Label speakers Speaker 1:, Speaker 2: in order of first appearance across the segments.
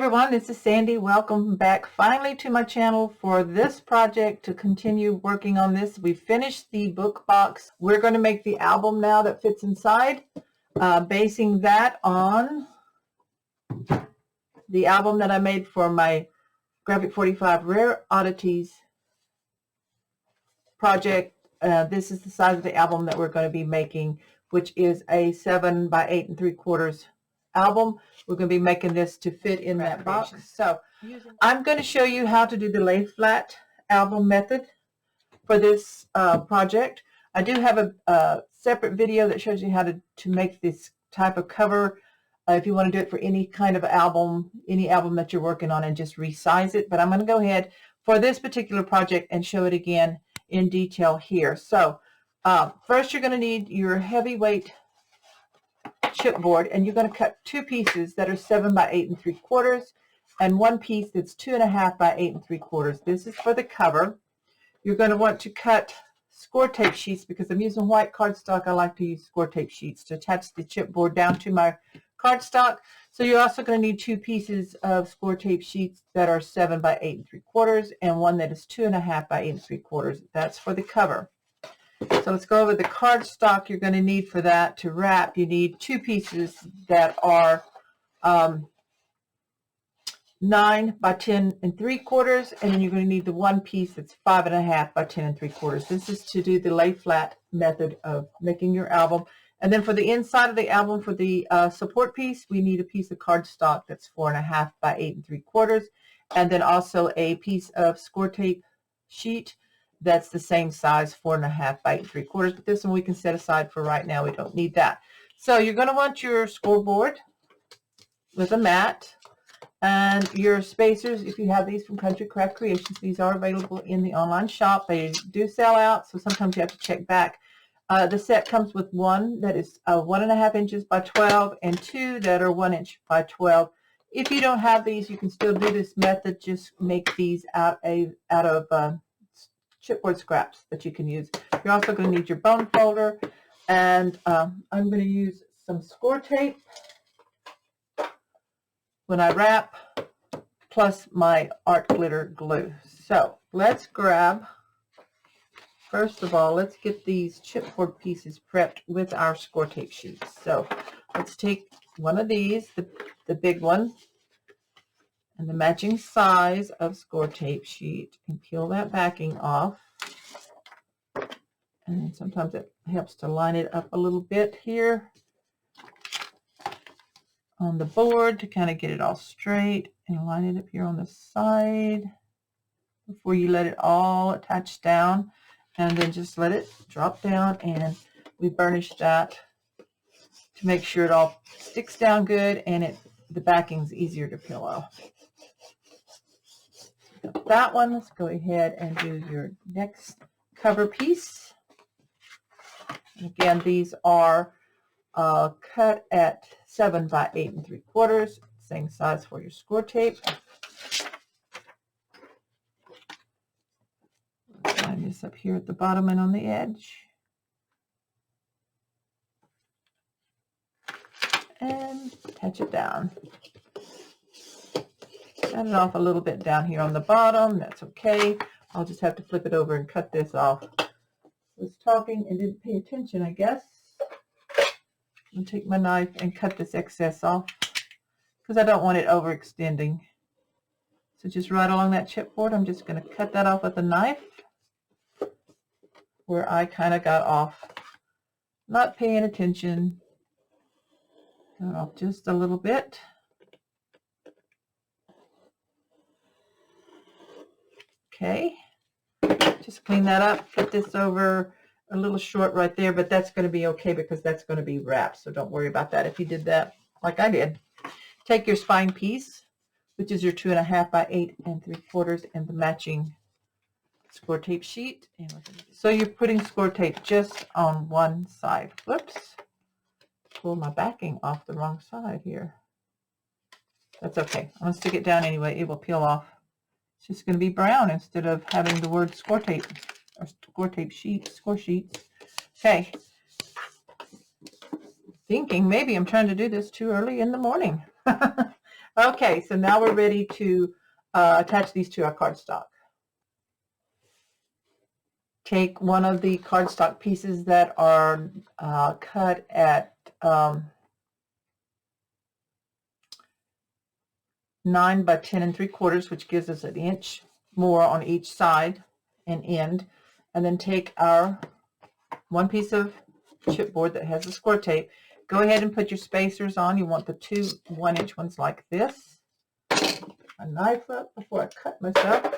Speaker 1: everyone, this is Sandy. Welcome back finally to my channel for this project to continue working on this. We finished the book box. We're going to make the album now that fits inside, basing that on the album that I made for my Graphic 45 Rare Oddities project. This is the size of the album that we're going to be making, which is a 7 by 8 3/4 album. We're going to be making this to fit in that box. So I'm going to show you how to do the lay flat album method for this project. I do have a separate video that shows you how to make this type of cover if you want to do it for any kind of album, any album that you're working on, and just resize it. But I'm going to go ahead for this particular project and show it again in detail here. So first you're going to need your heavyweight chipboard, and you're going to cut two pieces that are 7 by 8 3/4 and one piece that's 2.5 by 8 3/4. This is for the cover. You're going to want to cut score tape sheets because I'm using white cardstock. I like to use score tape sheets to attach the chipboard down to my cardstock. So you're also going to need two pieces of score tape sheets that are 7 by 8 3/4 and one that is 2.5 by 8 3/4. That's for the cover. So let's go over the cardstock you're going to need for that. To wrap, you need two pieces that are 9 by 10 3/4, and then you're going to need the one piece that's 5.5 by 10 3/4. This is to do the lay flat method of making your album. And then for the inside of the album, for the support piece, we need a piece of cardstock that's 4.5 by 8 3/4, and then also a piece of score tape sheet that's the same size, 4.5 by 8 3/4. But this one we can set aside for right now. We don't need that. So you're going to want your scoreboard with a mat and your spacers. If you have these from Country Craft Creations, these are available in the online shop. They do sell out, so sometimes you have to check back. The set comes with one that is 1.5 inches by 12 and two that are 1 inch by 12. If you don't have these, you can still do this method. Just make these out of chipboard scraps that you can use. You're also going to need your bone folder, and I'm going to use some score tape when I wrap, plus my art glitter glue. So let's grab, first of all, let's get these chipboard pieces prepped with our score tape sheets. So let's take one of these, the big one, and the matching size of score tape sheet, and peel that backing off. And sometimes it helps to line it up a little bit here on the board to kind of get it all straight, and line it up here on the side before you let it all attach down, and then just let it drop down, and we burnish that to make sure it all sticks down good and the backing's easier to peel off. That one, let's go ahead and do your next cover piece. And again, these are cut at 7 by 8 3/4, same size for your score tape. Line this up here at the bottom and on the edge, and attach it down. Cut it off a little bit down here on the bottom. That's okay. I'll just have to flip it over and cut this off. I was talking and didn't pay attention, I guess. I'm going to take my knife and cut this excess off because I don't want it overextending. So just right along that chipboard, I'm just going to cut that off with a knife where I kind of got off, not paying attention. Cut off just a little bit. Okay, just clean that up, put this over a little short right there, but that's going to be okay because that's going to be wrapped, so don't worry about that if you did that like I did. Take your spine piece, which is your 2.5 by 8 3/4, and the matching score tape sheet. So you're putting score tape just on one side. Whoops, pull my backing off the wrong side here. That's okay. I'm going to stick it down anyway. It will peel off. It's just going to be brown instead of having the word score tape or score tape sheet, score sheets. Okay. Thinking maybe I'm trying to do this too early in the morning. Okay, so now we're ready to attach these to our cardstock. Take one of the cardstock pieces that are cut at 9 by 10 3/4, which gives us an inch more on each side and end. And then take our one piece of chipboard that has the score tape. Go ahead and put your spacers on. You want the two 1-inch ones like this. A knife up before I cut myself.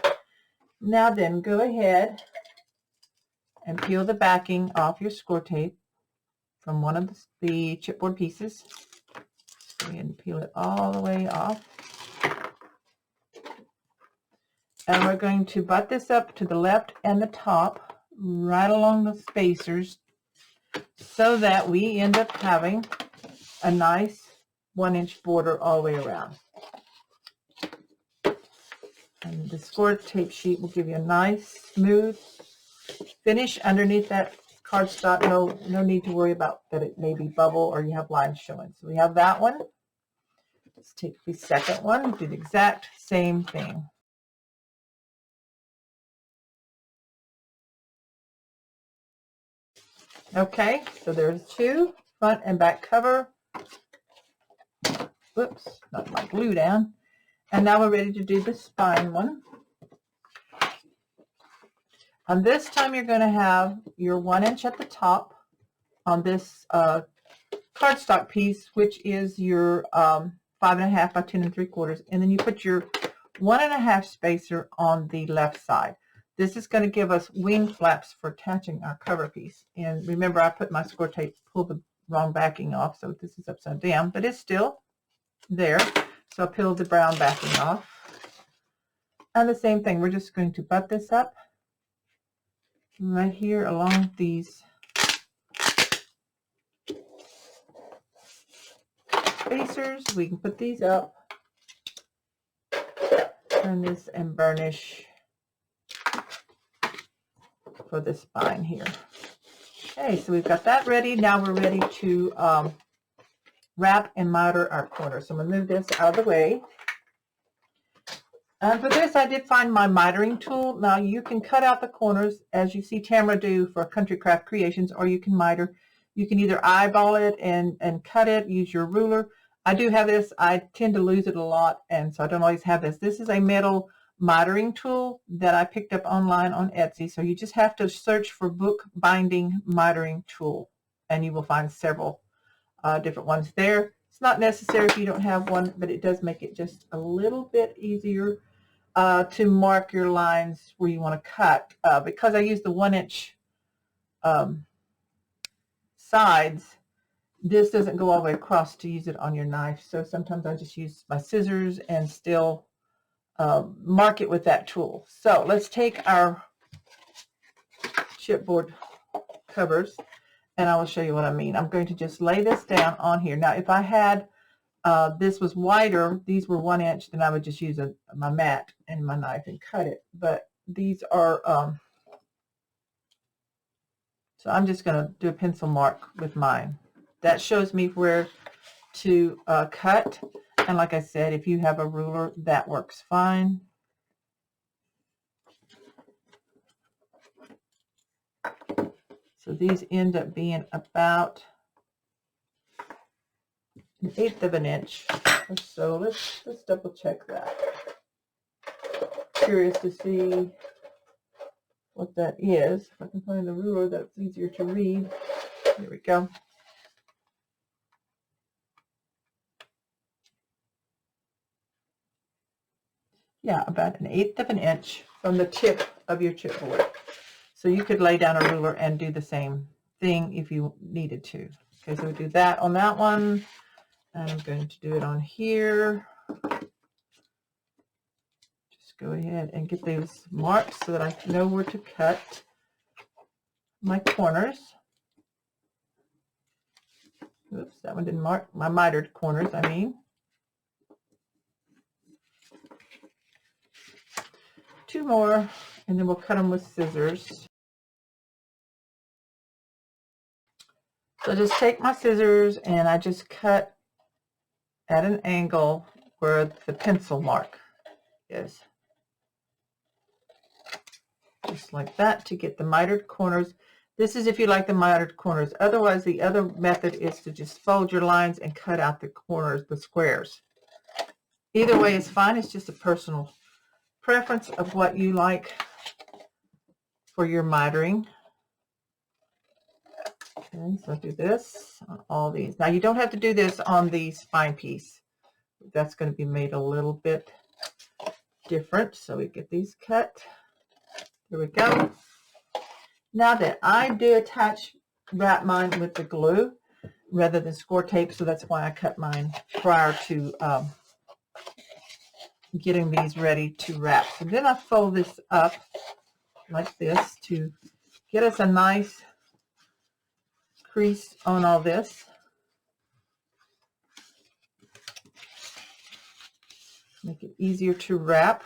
Speaker 1: Now then, go ahead and peel the backing off your score tape from one of the chipboard pieces. Go ahead and peel it all the way off. And we're going to butt this up to the left and the top, right along the spacers, so that we end up having a nice 1-inch border all the way around. And the score tape sheet will give you a nice, smooth finish underneath that cardstock. No need to worry about that it may be bubble or you have lines showing. So we have that one. Let's take the second one, do the exact same thing. Okay, so there's two, front and back cover. Whoops, knocked my glue down. And now we're ready to do the spine one. And this time you're going to have your 1-inch at the top on this cardstock piece, which is your 5.5 by 10 3/4, and then you put your 1.5 spacer on the left side. This is going to give us wing flaps for attaching our cover piece. And remember, I put my score tape, pulled the wrong backing off, so this is upside down, but it's still there. So I'll peel the brown backing off. And the same thing, we're just going to butt this up right here along these spacers. We can put these up, turn this and burnish for the spine here. Okay, so we've got that ready. Now we're ready to wrap and miter our corners. So I'm going to move this out of the way. And for this, I did find my mitering tool. Now you can cut out the corners as you see Tamara do for Country Craft Creations, or you can miter. You can either eyeball it and cut it, use your ruler. I do have this. I tend to lose it a lot, and so I don't always have this. This is a metal mitering tool that I picked up online on Etsy. So you just have to search for book binding mitering tool, and you will find several different ones there. It's not necessary if you don't have one, but it does make it just a little bit easier to mark your lines where you want to cut. Because I use the 1-inch sides, this doesn't go all the way across to use it on your knife. So sometimes I just use my scissors and still mark it with that tool. So let's take our chipboard covers and I will show you what I mean. I'm going to just lay this down on here. Now if I had this was wider, these were 1-inch, then I would just use my mat and my knife and cut it. But these are, so I'm just going to do a pencil mark with mine. That shows me where to cut. And like I said, if you have a ruler, that works fine. So these end up being about 1/8 of an inch or so. Let's double check that. Curious to see what that is. If I can find the ruler, that's easier to read. Here we go. Yeah, about 1/8 of an inch from the tip of your chipboard. So you could lay down a ruler and do the same thing if you needed to. Okay, so we do that on that one. And I'm going to do it on here. Just go ahead and get those marks so that I know where to cut my corners. Oops, that one didn't mark. My mitered corners, I mean. Two more, and then we'll cut them with scissors. So just take my scissors and I just cut at an angle where the pencil mark is. Just like that to get the mitered corners. This is if you like the mitered corners. Otherwise, the other method is to just fold your lines and cut out the corners, the squares. Either way is fine. It's just a personal preference of what you like for your mitering. Okay, so do this on all these. Now, you don't have to do this on the spine piece. That's going to be made a little bit different. So we get these cut. Here we go. Now that I do wrap mine with the glue rather than score tape, so that's why I cut mine prior to getting these ready to wrap. So then I fold this up like this to get us a nice crease on all this. Make it easier to wrap.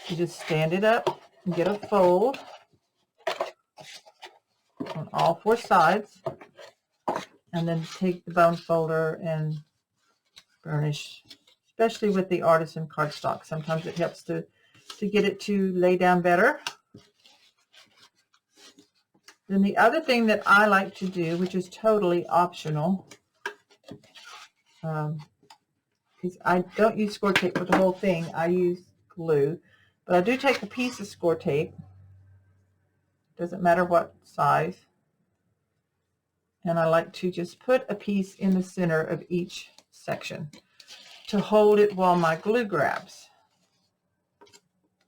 Speaker 1: You just stand it up and get a fold on all four sides, and then take the bone folder and burnish, especially with the artisan cardstock. Sometimes it helps to get it to lay down better. Then the other thing that I like to do, which is totally optional, is I don't use score tape for the whole thing. I use glue. But I do take a piece of score tape, doesn't matter what size, and I like to just put a piece in the center of each section to hold it while my glue grabs.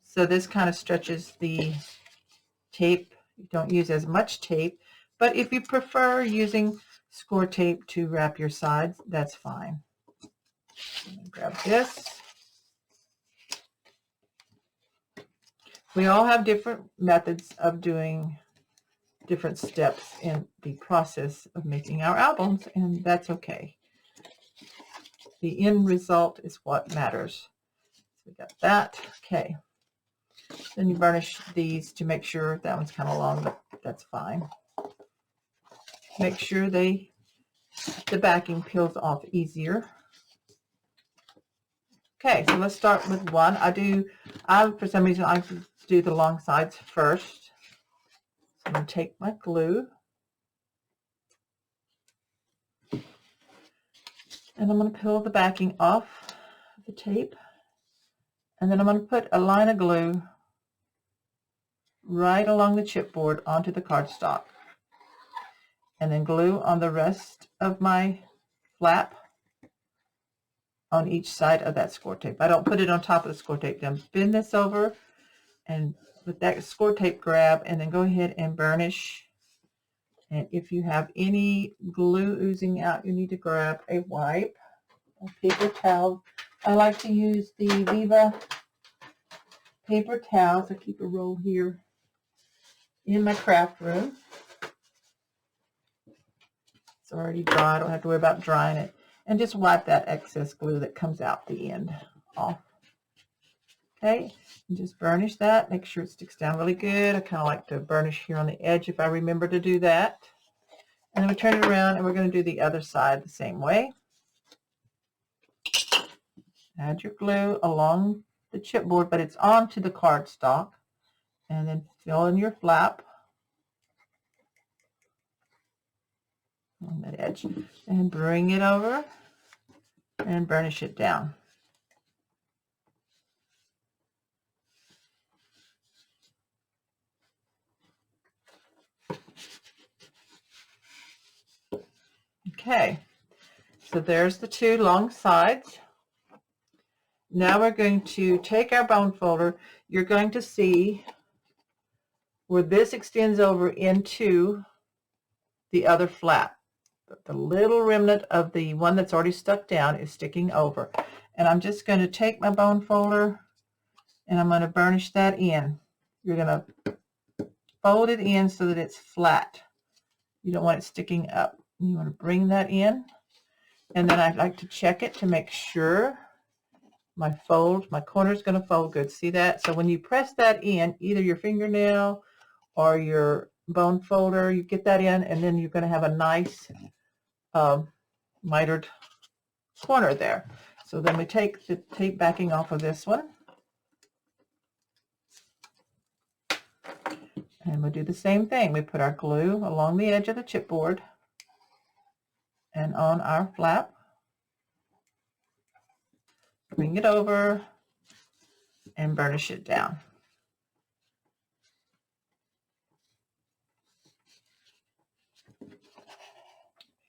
Speaker 1: So this kind of stretches the tape. You don't use as much tape, but if you prefer using score tape to wrap your sides, that's fine. Grab this. We all have different methods of doing different steps in the process of making our albums, and that's okay. The end result is what matters. So we got that. Okay. Then you burnish these to make sure that one's kind of long, but that's fine. Make sure the backing peels off easier. Okay, so let's start with one. For some reason, I do the long sides first. So I'm going to take my glue. And I'm going to peel the backing off the tape. And then I'm going to put a line of glue right along the chipboard onto the cardstock. And then glue on the rest of my flap on each side of that score tape. I don't put it on top of the score tape. Then bend this over and with that score tape grab, and then go ahead and burnish. And if you have any glue oozing out, you need to grab a wipe, a paper towel. I like to use the Viva paper towels. I keep a roll here in my craft room. It's already dry. I don't have to worry about drying it. And just wipe that excess glue that comes out the end off. Okay, and just burnish that. Make sure it sticks down really good. I kind of like to burnish here on the edge if I remember to do that. And then we turn it around and we're going to do the other side the same way. Add your glue along the chipboard, but it's onto the cardstock. And then fill in your flap on that edge and bring it over and burnish it down. Okay, so there's the two long sides. Now we're going to take our bone folder. You're going to see where this extends over into the other flap. The little remnant of the one that's already stuck down is sticking over. And I'm just going to take my bone folder and I'm going to burnish that in. You're going to fold it in so that it's flat. You don't want it sticking up. You want to bring that in. And then I like to check it to make sure my corner is going to fold good. See that? So when you press that in, either your fingernail or your bone folder, you get that in, and then you're going to have a nice mitered corner there. So then we take the tape backing off of this one. And we'll do the same thing. We put our glue along the edge of the chipboard and on our flap. Bring it over and burnish it down. Make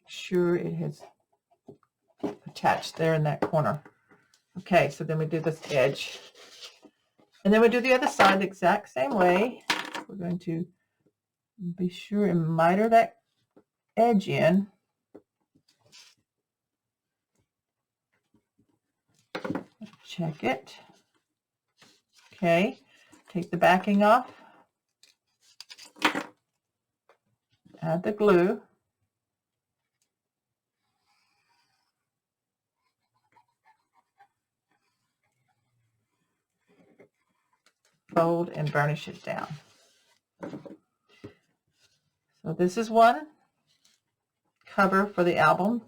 Speaker 1: sure it has attached there in that corner. Okay, so then we do this edge. And then we do the other side the exact same way. We're going to be sure and miter that edge in. Check it. Okay, take the backing off. Add the glue. Fold and burnish it down. So this is one cover for the album.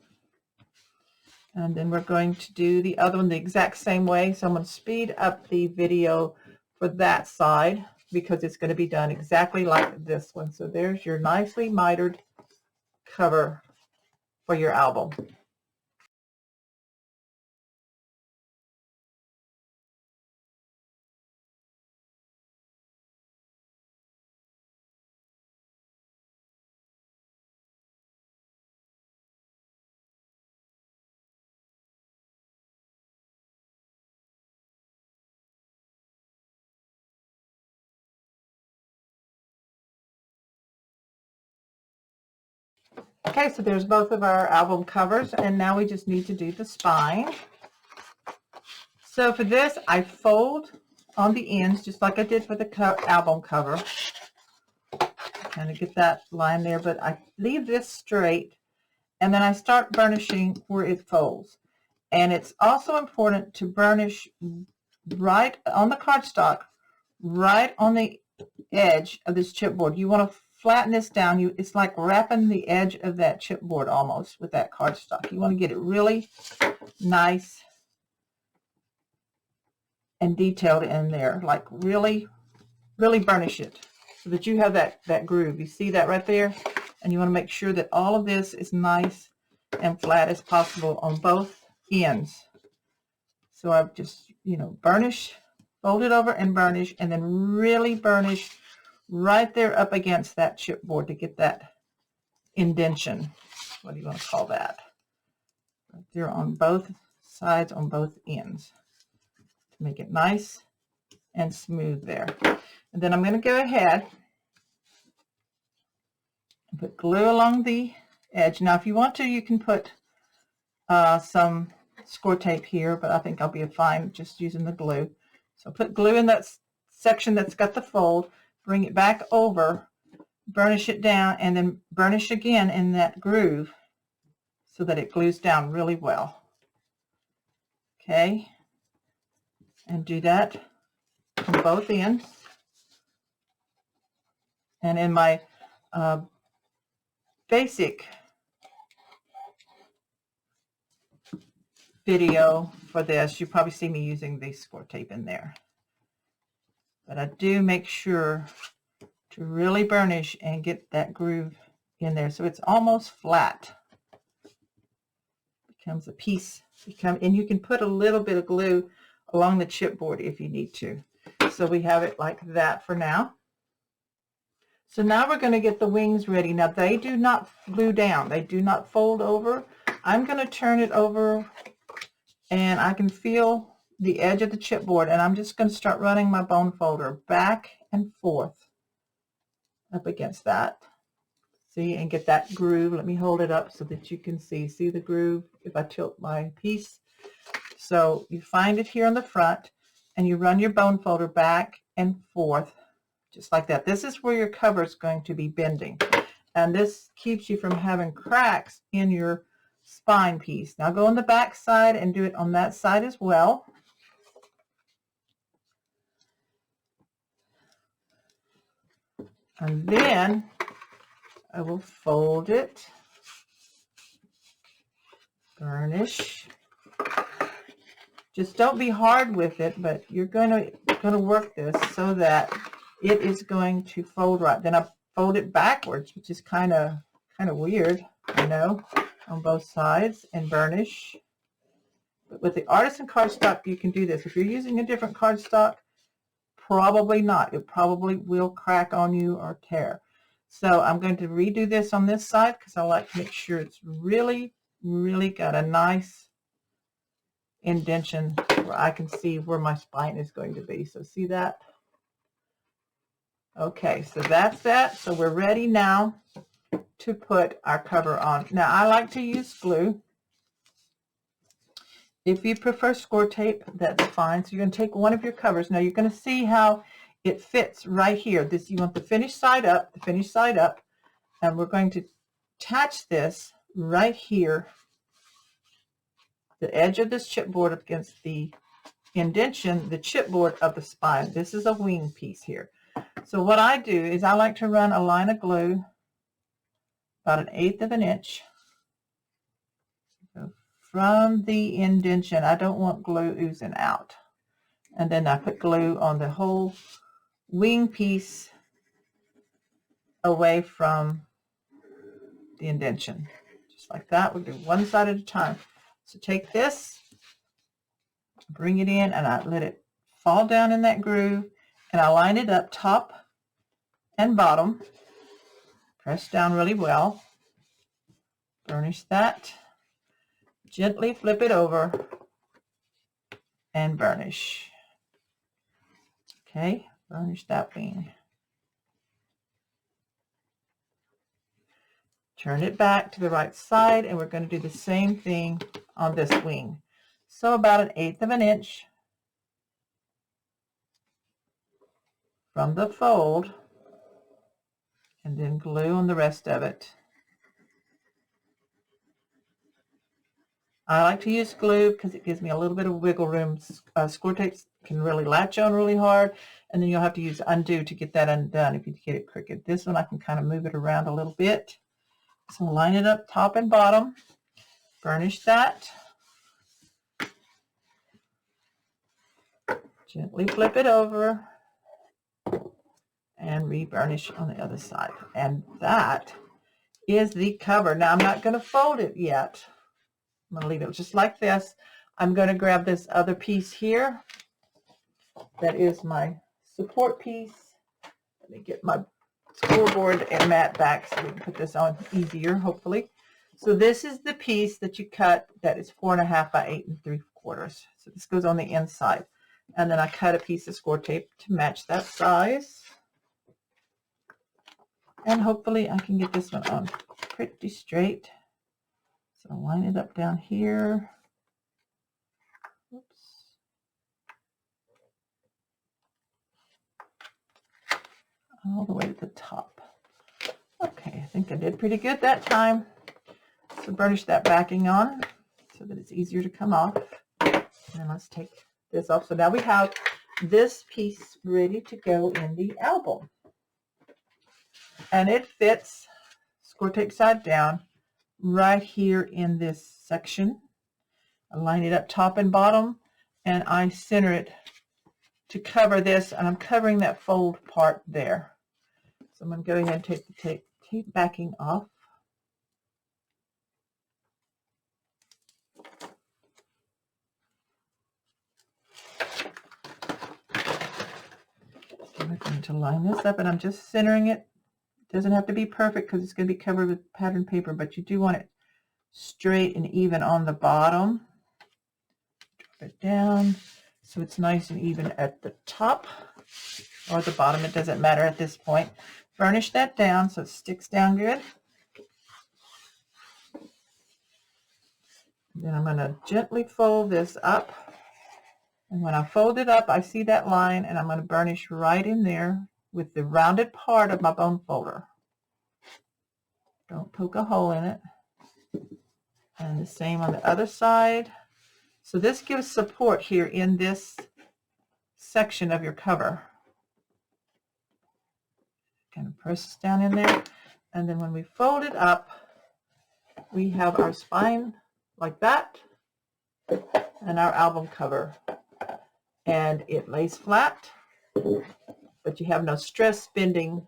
Speaker 1: And then we're going to do the other one the exact same way. So I'm going to speed up the video for that side because it's going to be done exactly like this one. So there's your nicely mitered cover for your album. Okay, so there's both of our album covers, and now we just need to do the spine. So for this, I fold on the ends, just like I did for the album cover. Kind of get that line there, but I leave this straight, and then I start burnishing where it folds. And it's also important to burnish right on the cardstock, right on the edge of this chipboard. You want to flatten this down. It's like wrapping the edge of that chipboard almost with that cardstock. You want to get it really nice and detailed in there, like really, really burnish it so that you have that groove. You see that right there? And you want to make sure that all of this is nice and flat as possible on both ends. So I've just, burnish, fold it over and burnish, and then really burnish right there up against that chipboard to get that indentation. What do you want to call that? Right there on both sides, on both ends, to make it nice and smooth there. And then I'm going to go ahead and put glue along the edge. Now, if you want to, you can put some score tape here, but I think I'll be fine just using the glue. So put glue in that section that's got the fold, bring it back over, burnish it down, and then burnish again in that groove so that it glues down really well. Okay, and do that on both ends. And in my basic video for this, you probably see me using the score tape in there. But I do make sure to really burnish and get that groove in there so it's almost flat. Becomes a piece. And you can put a little bit of glue along the chipboard if you need to. So we have it like that for now. So now we're going to get the wings ready. Now they do not glue down. They do not fold over. I'm going to turn it over and I can feel the edge of the chipboard, and I'm just going to start running my bone folder back and forth up against that. See, and get that groove. Let me hold it up so that you can see. See the groove if I tilt my piece? So you find it here on the front, and you run your bone folder back and forth, just like that. This is where your cover is going to be bending, and this keeps you from having cracks in your spine piece. Now go on the back side and do it on that side as well. And then I will fold it burnish. Just don't be hard with it, but you're going to work this so that it is going to fold right. Then I fold it backwards, which is kind of weird, I know, on both sides, and burnish. But with the Artisan cardstock, you can do this. If you're using a different cardstock, probably not. It probably will crack on you or tear. So I'm going to redo this on this side because I like to make sure it's really, really got a nice indentation where I can see where my spine is going to be. So see that? Okay, so that's that. So we're ready now to put our cover on. Now I like to use glue. If you prefer score tape, that's fine. So you're going to take one of your covers. Now you're going to see how it fits right here. This, you want the finished side up, and we're going to attach this right here, the edge of this chipboard against the indentation, the chipboard of the spine. This is a wing piece here. So what I do is I like to run a line of glue about 1/8 of an inch from the indentation. I don't want glue oozing out. And then I put glue on the whole wing piece away from the indentation. Just like that. We'll do one side at a time. So take this, bring it in, and I let it fall down in that groove, and I line it up top and bottom. Press down really well. Burnish that. Gently flip it over and burnish. Okay, burnish that wing. Turn it back to the right side, and we're going to do the same thing on this wing. So about 1/8 of an inch from the fold, and then glue on the rest of it. I like to use glue because it gives me a little bit of wiggle room. Score tapes can really latch on really hard, and then you'll have to use undo to get that undone if you get it crooked. This one I can kind of move it around a little bit. So line it up top and bottom, burnish that, gently flip it over, and re-burnish on the other side. And that is the cover. Now I'm not going to fold it yet. I'm going to leave it just like this. I'm going to grab this other piece here. That is my support piece. Let me get my scoreboard and mat back so we can put this on easier, hopefully. So this is the piece that you cut that is 4.5 by 8 3/4. So this goes on the inside. And then I cut a piece of score tape to match that size. And hopefully I can get this one on pretty straight. So I'll line it up down here. Oops. All the way to the top. Okay, I think I did pretty good that time. So burnish that backing on so that it's easier to come off. And let's take this off. So now we have this piece ready to go in the album. And it fits, score tape side down, right here in this section. I line it up top and bottom, and I center it to cover this, and I'm covering that fold part there. So I'm going to go ahead and take the tape backing off. So I'm going to line this up, and I'm just centering it. It doesn't have to be perfect because it's going to be covered with pattern paper, but you do want it straight and even on the bottom. Drop it down so it's nice and even at the top or the bottom. It doesn't matter at this point. Burnish that down so it sticks down good. Then I'm going to gently fold this up. And when I fold it up, I see that line, and I'm going to burnish right in there with the rounded part of my bone folder. Don't poke a hole in it. And the same on the other side. So this gives support here in this section of your cover. Kind of press this down in there. And then when we fold it up, we have our spine like that, and our album cover. And it lays flat, but you have no stress bending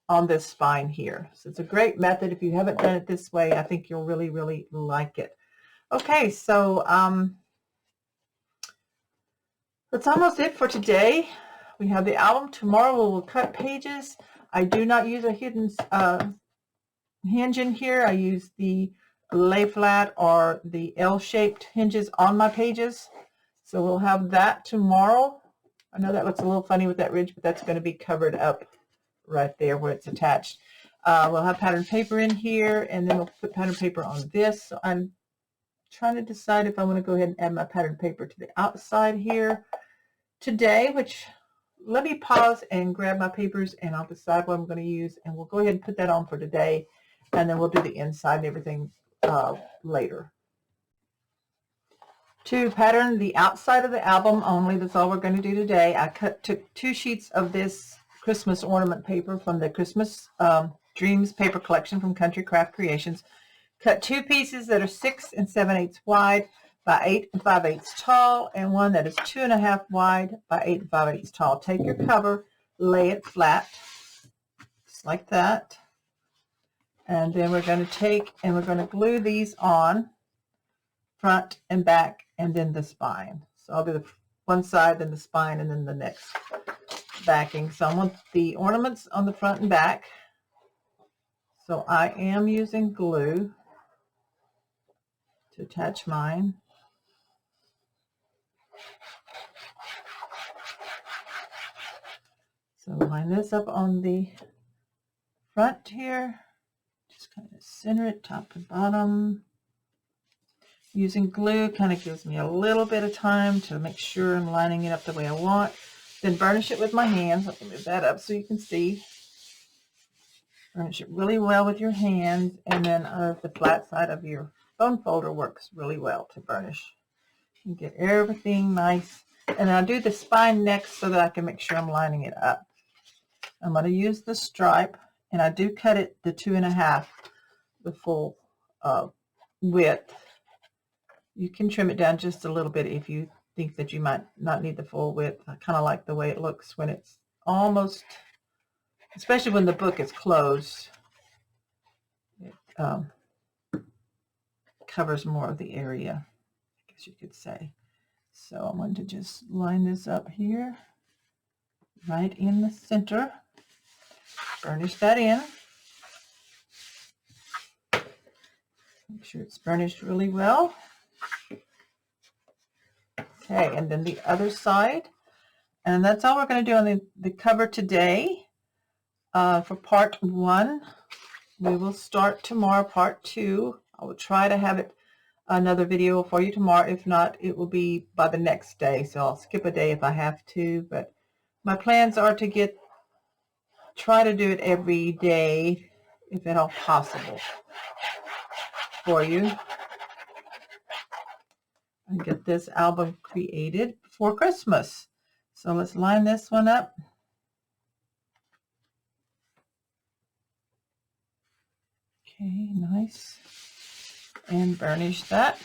Speaker 1: on this spine here. So it's a great method. If you haven't done it this way, I think you'll really, really like it. Okay, so that's almost it for today. We have the album. Tomorrow we will cut pages. I do not use a hidden hinge in here. I use the lay flat or the L-shaped hinges on my pages. So we'll have that tomorrow. I know that looks a little funny with that ridge, but that's going to be covered up right there where it's attached. We'll have pattern paper in here, and then we'll put pattern paper on this. So I'm trying to decide if I want to go ahead and add my pattern paper to the outside here today, which let me pause and grab my papers and I'll decide what I'm going to use, and we'll go ahead and put that on for today, and then we'll do the inside and everything later. To pattern the outside of the album only, that's all we're going to do today. I took 2 sheets of this Christmas ornament paper from the Christmas Dreams paper collection from Country Craft Creations. Cut 2 pieces that are 6 7/8 wide by 8 5/8 tall, and one that is 2 1/2 wide by 8 5/8 tall. Take your cover, lay it flat, just like that. And then we're going to take and we're going to glue these on, front and back, and then the spine. So I'll do the one side, then the spine, and then the next backing. So I want the ornaments on the front and back. So I am using glue to attach mine. So line this up on the front here. Just kind of center it top and bottom. Using glue kind of gives me a little bit of time to make sure I'm lining it up the way I want. Then burnish it with my hands. Let me move that up so you can see. Burnish it really well with your hands, and then the flat side of your bone folder works really well to burnish. You get everything nice. And I'll do the spine next so that I can make sure I'm lining it up. I'm going to use the stripe, and I do cut it the 2 1/2, the full width. You can trim it down just a little bit if you think that you might not need the full width. I kind of like the way it looks when it's almost, especially when the book is closed. It covers more of the area, I guess you could say. So I'm going to just line this up here, right in the center. Burnish that in. Make sure it's burnished really well. Okay, and then the other side. And that's all we're going to do on the cover today. For part 1, we will start tomorrow, part 2. I will try to have it another video for you tomorrow. If not, it will be by the next day. So I'll skip a day if I have to. But my plans are to try to do it every day, if at all possible, for you. And get this album created for Christmas. So let's line this one up. Okay, nice. And burnish that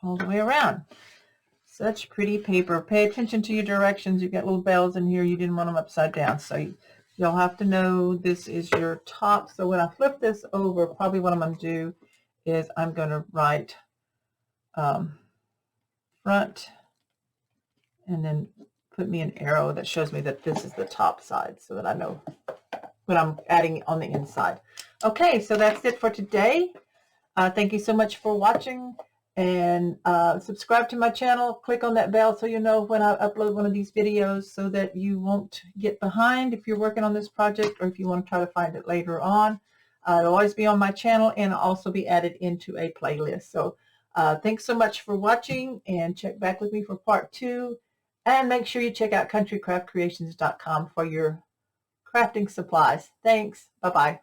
Speaker 1: all the way around. Such pretty paper. Pay attention to your directions. You've got little bells in here. You didn't want them upside down. So you'll have to know this is your top. So when I flip this over, probably what I'm going to do is I'm going to write front, and then put me an arrow that shows me that this is the top side so that I know when I'm adding on the inside. Okay, so that's it for today. Thank you so much for watching, and subscribe to my channel. Click on that bell so you know when I upload one of these videos, so that you won't get behind if you're working on this project, or if you want to try to find it later on. It'll always be on my channel, and also be added into a playlist. So thanks so much for watching, and check back with me for part 2. And make sure you check out countrycraftcreations.com for your crafting supplies. Thanks. Bye-bye.